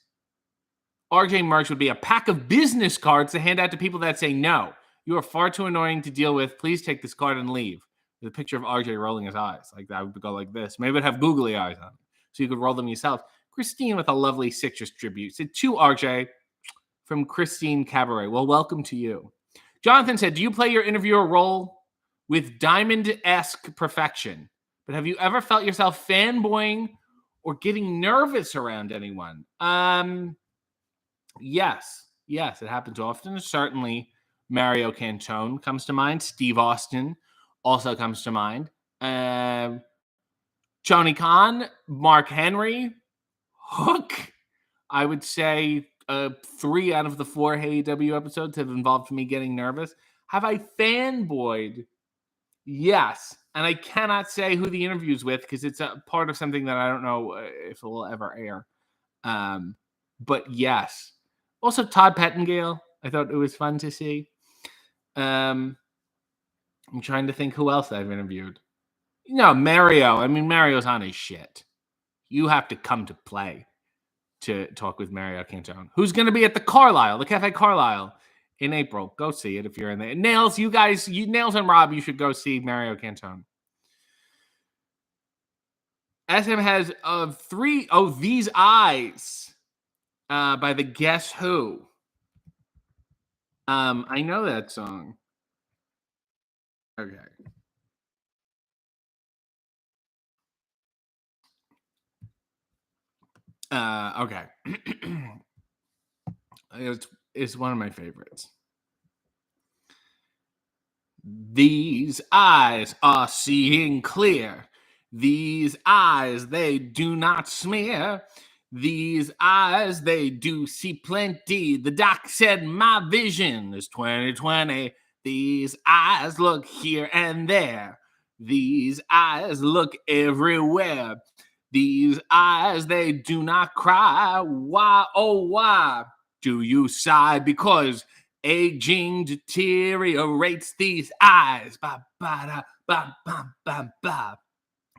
RJ merch would be a pack of business cards to hand out to people that say, no, you are far too annoying to deal with. Please take this card and leave. With a picture of RJ rolling his eyes. Like that would go like this. Maybe it would have googly eyes on it, so you could roll them yourself. Christine with a lovely citrus tribute said, to RJ from Christine Cabaret. Well, welcome to you. Jonathan said, do you play your interviewer role with diamond-esque perfection? But have you ever felt yourself fanboying or getting nervous around anyone? Yes, it happens often. Certainly, Mario Cantone comes to mind. Steve Austin also comes to mind. Johnny Khan, Mark Henry, Hook. I would say 3 out of the 4 AEW episodes have involved me getting nervous. Have I fanboyed? Yes. And I cannot say who the interview's with because it's a part of something that I don't know if it will ever air. But yes. Also, Todd Pettengill. I thought it was fun to see. I'm trying to think who else I've interviewed. Mario. I mean, Mario's on his shit. You have to come to play to talk with Mario Cantone, who's going to be at the Cafe Carlisle in April. Go see it if you're in there. Nails, you guys, Nails and Rob, you should go see Mario Cantone. SM has 3. Oh, These Eyes by the Guess Who. I know that song. Okay. Okay. It's one of my favorites. These eyes are seeing clear. These eyes, they do not smear. These eyes, they do see plenty. The doc said my vision is 20/20. These eyes look here and there. These eyes look everywhere. These eyes, they do not cry. Why, oh, why do you sigh? Because aging deteriorates these eyes. Ba, ba, da, ba, ba, ba, ba.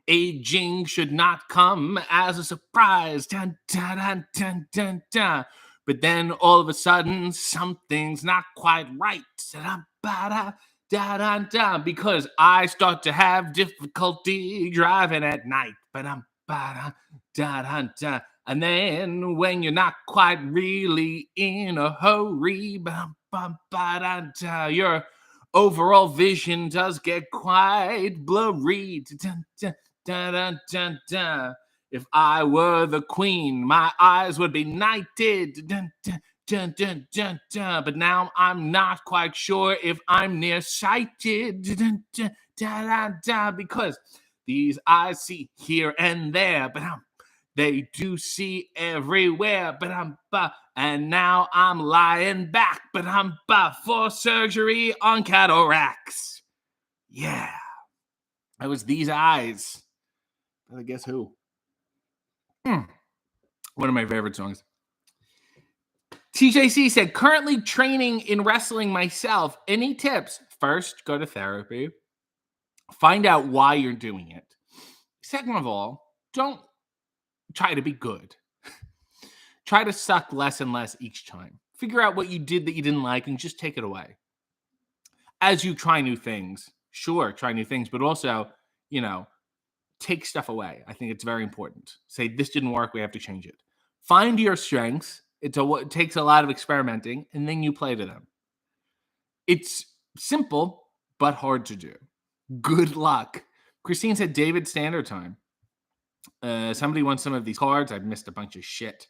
Aging should not come as a surprise. Dun, dun, dun, dun, dun, dun. But then all of a sudden, something's not quite right. Da, ba, da, da, da, because I start to have difficulty driving at night. Ba-dum, ba-da, da, da, da. And then when you're not quite really in a hurry, ba, ba, ba, da, da, your overall vision does get quite blurry. Da, da, da, da, da, da. If I were the queen, my eyes would be knighted. Dun, dun, dun, dun, dun, dun. But now I'm not quite sure if I'm nearsighted. Dun, dun, da, da, da, because these eyes see here and there, but they do see everywhere. And now I'm lying back, but I'm for surgery on cataracts. Yeah, it was these eyes. I guess who? One of my favorite songs. TJC said, currently training in wrestling myself. Any tips? First, go to therapy. Find out why you're doing it. Second of all, don't try to be good. Try to suck less and less each time. Figure out what you did that you didn't like and just take it away. As you try new things, sure, try new things, but also, take stuff away. I think it's very important. Say, this didn't work, we have to change it. Find your strengths. It takes a lot of experimenting, and then you play to them. It's simple, but hard to do. Good luck. Christine said David Standard Time. Somebody wants some of these cards. I've missed a bunch of shit.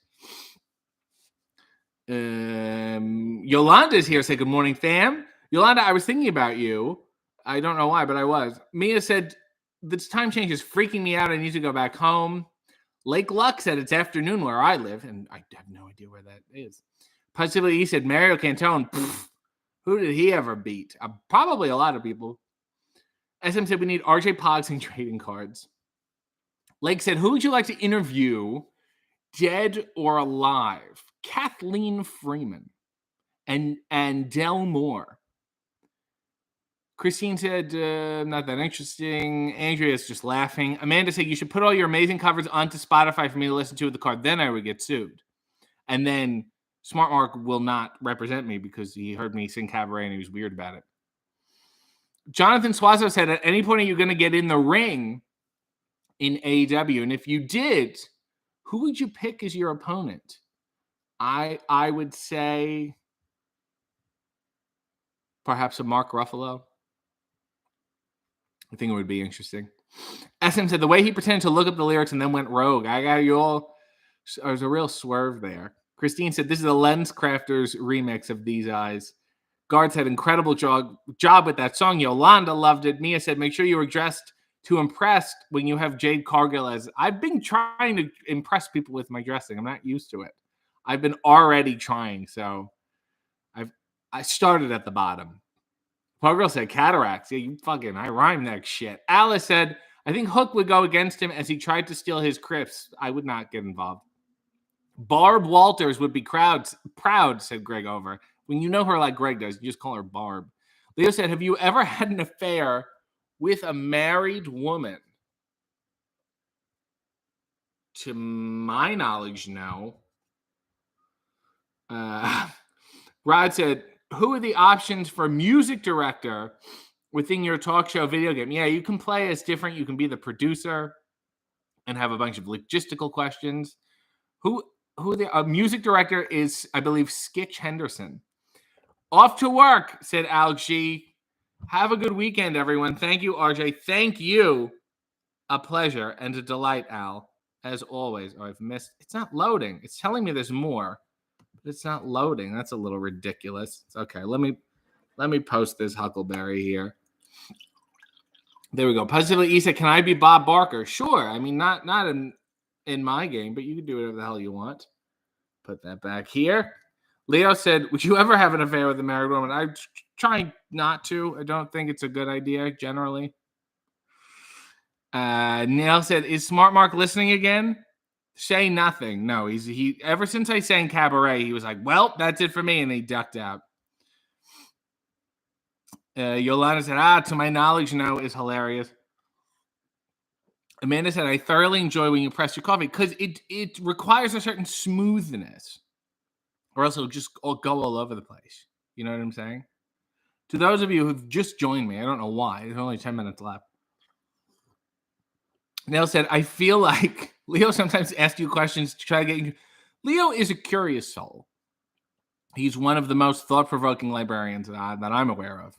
Yolanda's here. Say good morning, fam. Yolanda, I was thinking about you. I don't know why, but I was. Mia said, this time change is freaking me out. I need to go back home. Lake Luck said it's afternoon where I live, and I have no idea where that is. Positively, he said Mario Cantone. Who did he ever beat? Probably a lot of people. SM said we need RJ Pogs and trading cards. Lake said, who would you like to interview, dead or alive? Kathleen Freeman and Del Moore. Christine said, not that interesting. Andrea's just laughing. Amanda said, you should put all your amazing covers onto Spotify for me to listen to with the card. Then I would get sued. And then Smart Mark will not represent me because he heard me sing Cabaret and he was weird about it. Jonathan Suazo said, at any point are you going to get in the ring in AEW? And if you did, who would you pick as your opponent? I would say perhaps a Mark Ruffalo. I think it would be interesting. SM said the way he pretended to look up the lyrics and then went rogue. I got you all. There's a real swerve there. Christine said this is a Lens Crafters remix of These Eyes. Guards had incredible job with that song. Yolanda loved it. Mia said make sure you were dressed to impress when you have Jade Cargill as. I've been trying to impress people with my dressing. I'm not used to it. I've been already trying, so I started at the bottom. Poor girl said cataracts. Yeah, I rhymed that shit. Alice said, I think Hook would go against him as he tried to steal his crisps. I would not get involved. Barb Walters would be proud, said Greg over. When you know her like Greg does, you just call her Barb. Leo said, have you ever had an affair with a married woman? To my knowledge, no. Rod said, who are the options for music director within your talk show video game? Yeah, you can play as different. You can be the producer and have a bunch of logistical questions. Who the music director is, I believe, Skitch Henderson. Off to work, said Al G. Have a good weekend, everyone. Thank you, RJ. Thank you. A pleasure and a delight, Al, as always. Oh, I've missed. It's not loading. It's telling me there's more. But it's not loading. That's a little ridiculous. It's okay. Let me post this Huckleberry here. There we go. Positively E said, can I be Bob Barker? Sure. I mean, not in my game, but you can do whatever the hell you want. Put that back here. Leo said, would you ever have an affair with a married woman? I try not to. I don't think it's a good idea generally. Neil said, is Smart Mark listening again? Say nothing. No, he ever since I sang Cabaret, he was like, well, that's it for me, and he ducked out. Yolanda said, to my knowledge, no, is hilarious. Amanda said, I thoroughly enjoy when you press your coffee because it requires a certain smoothness, or else it'll just go all over the place. You know what I'm saying? To those of you who've just joined me, I don't know why. There's only 10 minutes left. Neil said, I feel like Leo sometimes asks you questions to try to get you. Leo is a curious soul. He's one of the most thought-provoking librarians that I'm aware of.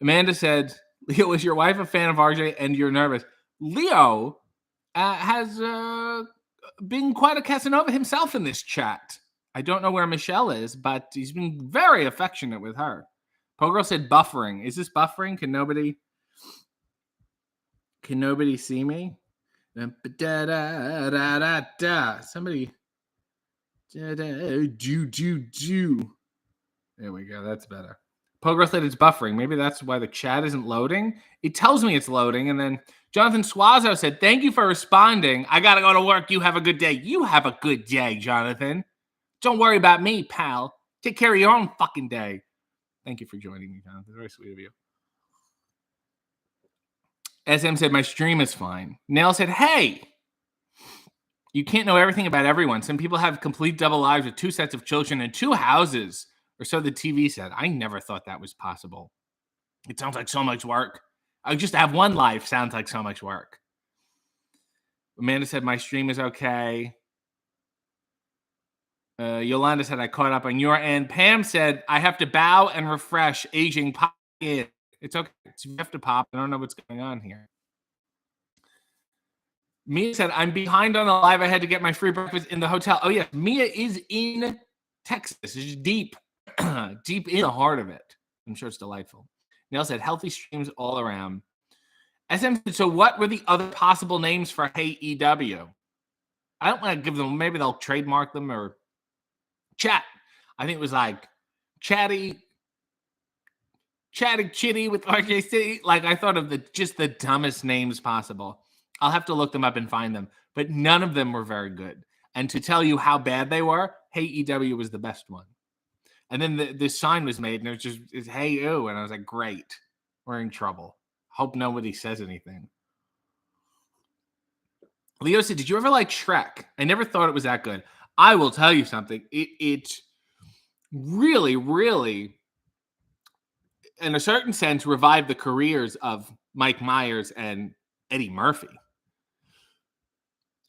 Amanda said, Leo, is your wife a fan of RJ and you're nervous? Leo has been quite a Casanova himself in this chat. I don't know where Michelle is, but he's been very affectionate with her. Pogirl said buffering. Is this buffering? Can nobody see me? Somebody. Do. There we go. That's better. Pogirl said it's buffering. Maybe that's why the chat isn't loading. It tells me it's loading. And then Jonathan Suazo said, thank you for responding. I got to go to work. You have a good day. You have a good day, Jonathan. Don't worry about me, pal. Take care of your own fucking day. Thank you for joining me, Jonathan. Very sweet of you. SM said, my stream is fine. Nail said, hey, you can't know everything about everyone. Some people have complete double lives with 2 sets of children and 2 houses. Or so the TV said. I never thought that was possible. It sounds like so much work. I just have one life sounds like so much work. Amanda said, my stream is okay. Yolanda said, I caught up on your end. Pam said, I have to bow and refresh. Aging pop in. It's okay. You have to pop. I don't know what's going on here. Mia said, I'm behind on the live. I had to get my free breakfast in the hotel. Oh, yeah. Mia is in Texas. It's deep. Deep in the heart of it. I'm sure it's delightful. Neil said, healthy streams all around. SM said, so what were the other possible names for Hey EW? I don't want to give them, maybe they'll trademark them or chat. I think it was like Chatty Chitty with RJC. Like I thought of just the dumbest names possible. I'll have to look them up and find them. But none of them were very good. And to tell you how bad they were, Hey EW was the best one. And then this sign was made, and it was just, it's hey, ew. And I was like, great. We're in trouble. Hope nobody says anything. Leo said, did you ever like Shrek? I never thought it was that good. I will tell you something. It really, really, in a certain sense, revived the careers of Mike Myers and Eddie Murphy.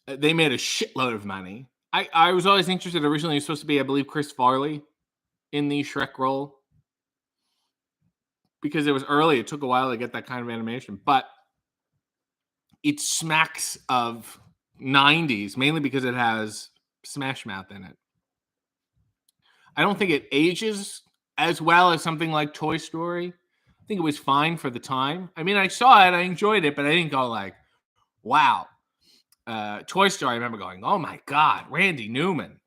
They made a shitload of money. I was always interested. Originally, it was supposed to be, I believe, Chris Farley in the Shrek role, because it was early. It took a while to get that kind of animation, but it smacks of 90s, mainly because it has Smash Mouth in it. I don't think it ages as well as something like Toy Story. I think it was fine for the time. I mean, I saw it, I enjoyed it, but I didn't go like, wow. Toy Story, I remember going, oh my God, Randy Newman.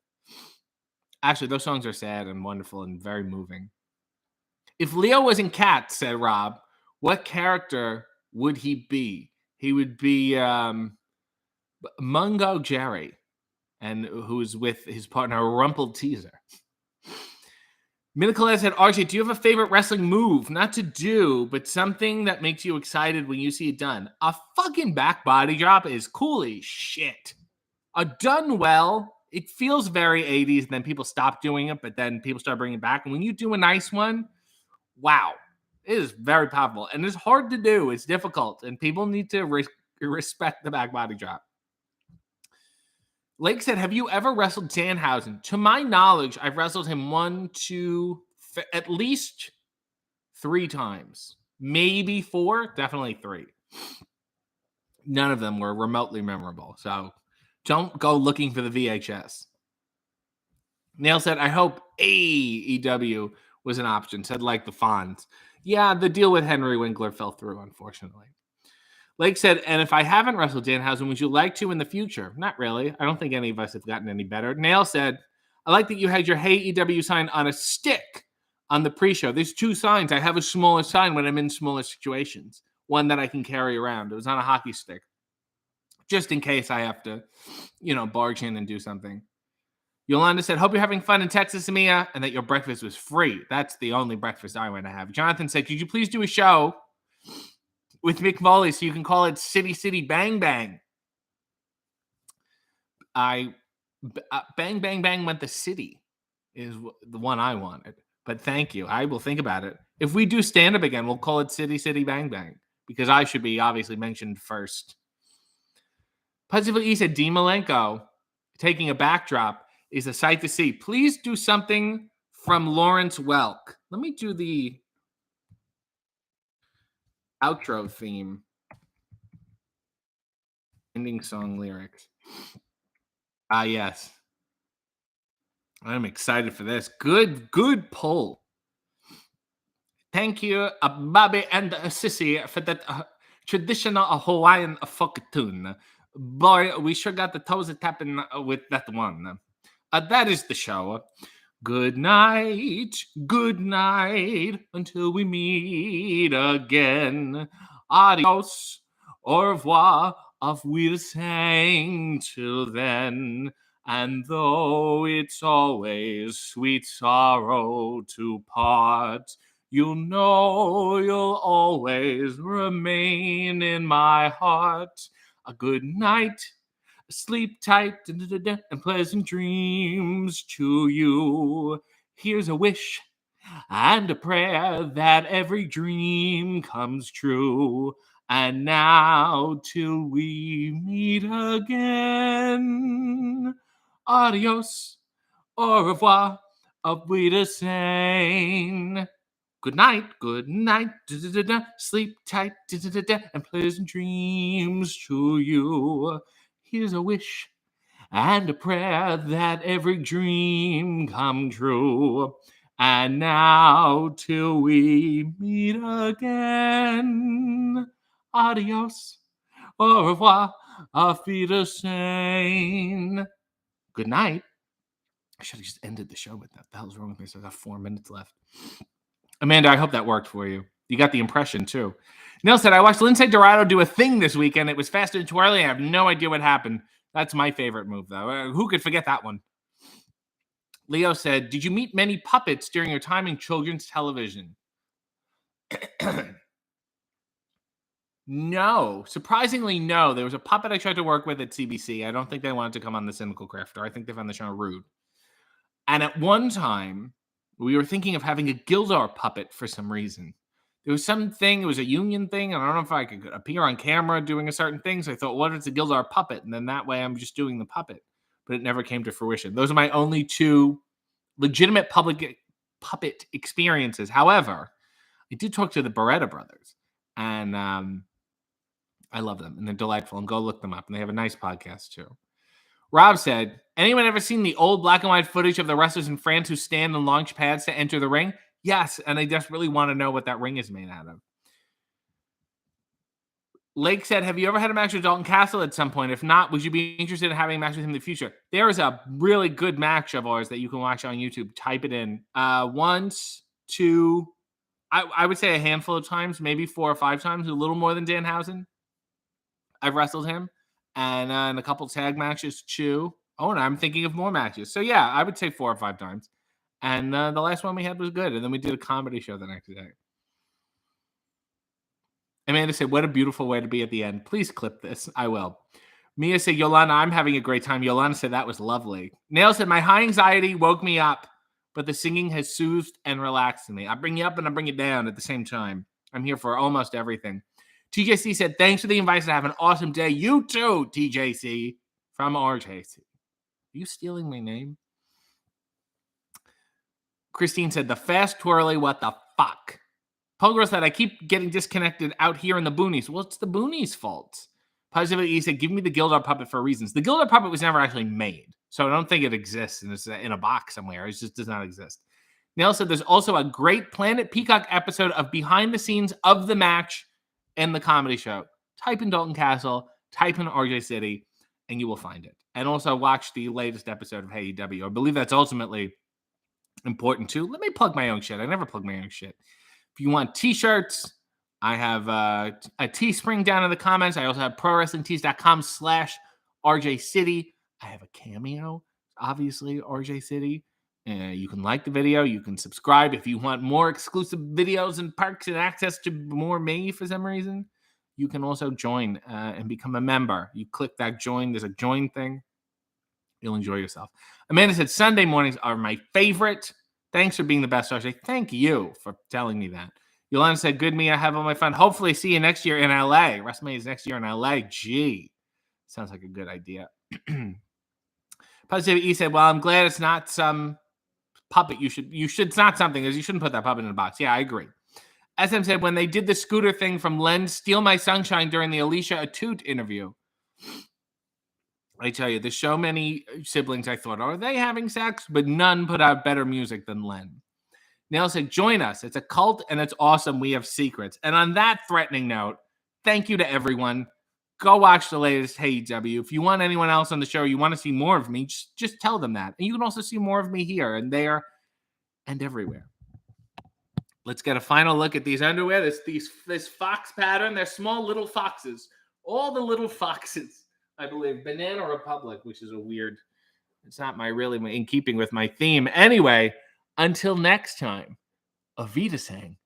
Actually, those songs are sad and wonderful and very moving. If Leo was in Cats, said Rob, what character would he be? He would be Mungo Jerry, and who's with his partner Rumpled Teaser. Nicola said, RJ, do you have a favorite wrestling move? Not to do, but something that makes you excited when you see it done. A fucking back body drop is cool as shit. Done well, it feels very 80s, and then people stop doing it, but then people start bringing it back. And when you do a nice one, wow, it is very powerful. And it's hard to do. It's difficult, and people need to respect the back body drop. Lake said, have you ever wrestled Danhausen? To my knowledge, I've wrestled him at least 3 times. Maybe 4, definitely 3. None of them were remotely memorable. So don't go looking for the VHS. Nail said, I hope AEW was an option. Said like the Fonz. Yeah, the deal with Henry Winkler fell through, unfortunately. Lake said, and if I haven't wrestled Danhausen, would you like to in the future? Not really. I don't think any of us have gotten any better. Nail said, I like that you had your Hey EW sign on a stick on the pre-show. There's 2 signs. I have a smaller sign when I'm in smaller situations. One that I can carry around. It was on a hockey stick. Just in case I have to, barge in and do something. Yolanda said, hope you're having fun in Texas, Mia, and that your breakfast was free. That's the only breakfast I want to have. Jonathan said, could you please do a show with Mick Foley so you can call it City City Bang Bang? Bang Bang Bang went the city is the one I wanted. But thank you. I will think about it. If we do stand-up again, we'll call it City City Bang Bang, because I should be obviously mentioned first. Positively E said, Dean Malenko taking a backdrop is a sight to see. Please do something from Lawrence Welk. Let me do the outro theme. Ending song lyrics. Yes. I'm excited for this. Good pull. Thank you, Bobby and Sissy, for that traditional Hawaiian folk tune. Boy, we sure got the toes a tapping with that one. That is the show. Good night, until we meet again. Adios, au revoir, auf Wiedersehen till then. And though it's always sweet sorrow to part, you'll know you'll always remain in my heart. A good night, sleep tight, and pleasant dreams to you. Here's a wish and a prayer that every dream comes true. And now, till we meet again, adios, au revoir, auf Wiedersehen. Good night, sleep tight, and pleasant dreams to you. Here's a wish and a prayer that every dream come true. And now, till we meet again, adios, au revoir, auf Wiedersehen. Good night. I should have just ended the show with that. The hell's wrong with me? So I got 4 minutes left. Amanda, I hope that worked for you. You got the impression, too. Neil said, I watched Lindsay Dorado do a thing this weekend. It was fast and twirly. I have no idea what happened. That's my favorite move, though. Who could forget that one? Leo said, did you meet many puppets during your time in children's television? No. Surprisingly, no. There was a puppet I tried to work with at CBC. I don't think they wanted to come on The Cynical Crafter. I think they found the show rude. And at one time, we were thinking of having a Gildar puppet for some reason. There was something, it was a union thing, and I don't know if I could appear on camera doing a certain thing, so I thought, what if it's a Gildar puppet? And then that way I'm just doing the puppet. But it never came to fruition. Those are my only 2 legitimate public puppet experiences. However, I did talk to the Beretta brothers, and I love them, and they're delightful, and go look them up, and they have a nice podcast, too. Rob said, anyone ever seen the old black and white footage of the wrestlers in France who stand on launch pads to enter the ring? Yes, and I desperately want to know what that ring is made out of. Lake said, have you ever had a match with Dalton Castle at some point? If not, would you be interested in having a match with him in the future? There is a really good match of ours that you can watch on YouTube. Type it in. Once, 2, I would say a handful of times, maybe 4 or 5 times, a little more than Danhausen. I've wrestled him. And in a couple tag matches, too. Oh, and I'm thinking of more matches. So, yeah, I would say 4 or 5 times. And the last one we had was good. And then we did a comedy show the next day. Amanda said, what a beautiful way to be at the end. Please clip this. I will. Mia said, Yolanda, I'm having a great time. Yolanda said, that was lovely. Nail said, my high anxiety woke me up, but the singing has soothed and relaxed me. I bring you up and I bring you down at the same time. I'm here for almost everything. TJC said, thanks for the advice. Have an awesome day. You too, TJC, from RJC. Are you stealing my name? Christine said, the fast twirly, what the fuck? Pogro said, I keep getting disconnected out here in the boonies. Well, it's the boonies' fault. Positively, he said, give me the Gildar puppet for reasons. The Gildar puppet was never actually made, so I don't think it exists in a box somewhere. It just does not exist. Nail said, there's also a great Planet Peacock episode of behind the scenes of the match in the comedy show. Type in Dalton Castle, type in RJ City, and you will find it. And also watch the latest episode of AEW. I believe that's ultimately important too. Let me plug my own shit. I never plug my own shit. If you want t-shirts, I have a Teespring down in the comments. I also have prowrestlingtees.com/RJ City. I have a Cameo, obviously, RJ City. You can like the video. You can subscribe. If you want more exclusive videos and perks and access to more me for some reason, you can also join and become a member. You click that join. There's a join thing. You'll enjoy yourself. Amanda said, Sunday mornings are my favorite. Thanks for being the best, RJ. Thank you for telling me that. Yolanda said, good me, I have all my fun. Hopefully see you next year in LA. WrestleMania is next year in LA. Gee, sounds like a good idea. Positive E said, well, I'm glad it's not some puppet. It's not something, because you shouldn't put that puppet in a box. Yeah, I agree. SM said, when they did the scooter thing from Len Steal My Sunshine during the Alicia Atut interview. I tell you, there's so many siblings I thought, are they having sex? But none put out better music than Len. Nail said, join us. It's a cult and it's awesome. We have secrets. And on that threatening note, thank you to everyone. Go watch the latest Hey W. If you want anyone else on the show, you want to see more of me, just tell them that. And you can also see more of me here and there and everywhere. Let's get a final look at these underwear. This fox pattern. They're small little foxes. All the little foxes, I believe. Banana Republic, which is a weird, it's not really in keeping with my theme. Anyway, until next time, Avita saying,